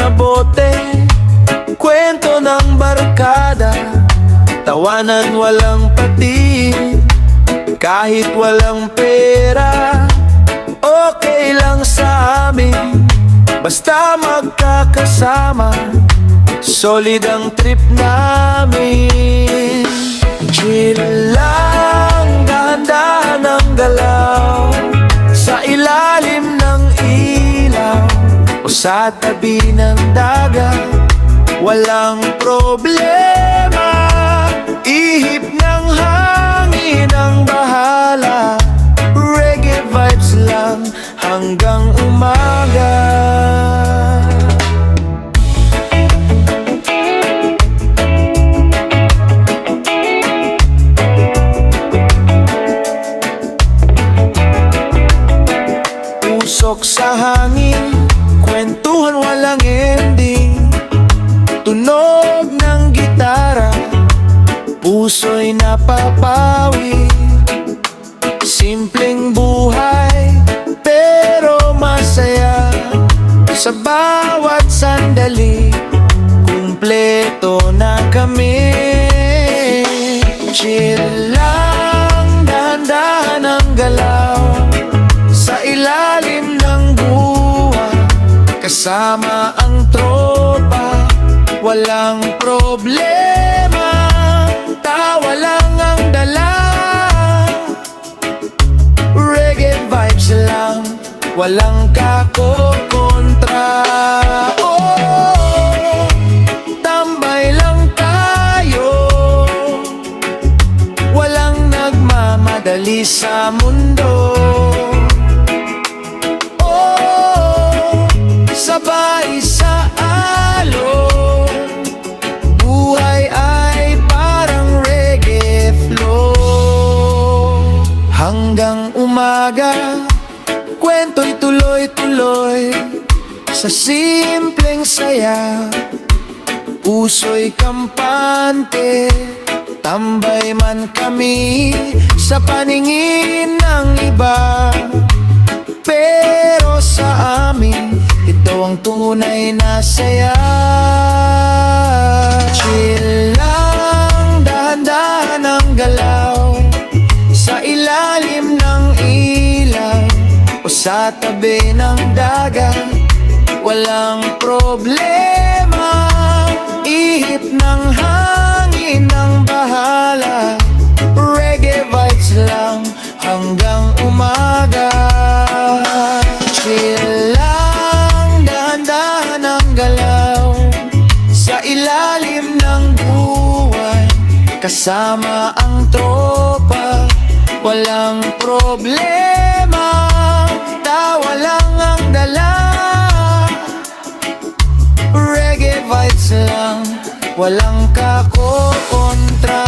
na bote, kwento ng barkada, tawanan walang pati. Kahit walang pera, okay lang sa amin, basta magkakasama, solid ang trip namin. Chill lang, dahan-dahan ang galaw, sa ilalim ng ilaw o sa tabi ng dagat, walang problema. Ihip ng hangin ang bahala, reggae vibes lang hanggang umaga. Usok sa hangin, kwentuhan walang ending, tunog ng gitara, puso'y napapawi. Simpleng buhay, pero masaya, sa bawat sandali, kumpleto na kami. Chill lang, dahan-dahan ang galaw, sa ilalim ng buwan, kasama ang tropa, walang problema, tawa lang ang dala. Reggae vibes lang, walang kakokontra. Oh, tambay lang tayo, walang nagmamadali sa mundo. Oh, sabay sa alon, buhay ay parang reggae flow. Hanggang umaga, kwento'y tuloy-tuloy, sa simpleng saya, puso'y kampante, tambay man kami sa paningin ng iba, pero sa amin, ito ang tunay na saya. Chill lang, dahan-dahan ang galaw, sa ilalim ng ilaw o sa tabi ng dagat, walang problema. Ihip ng hangin ang bahala, reggae vibes lang hanggang umaga. Chill lang, dahan-dahan ang galaw, sa ilalim ng buwan, kasama ang tropa, walang problema, tawa lang ang dala. Reggae vibes lang, walang kakokontra.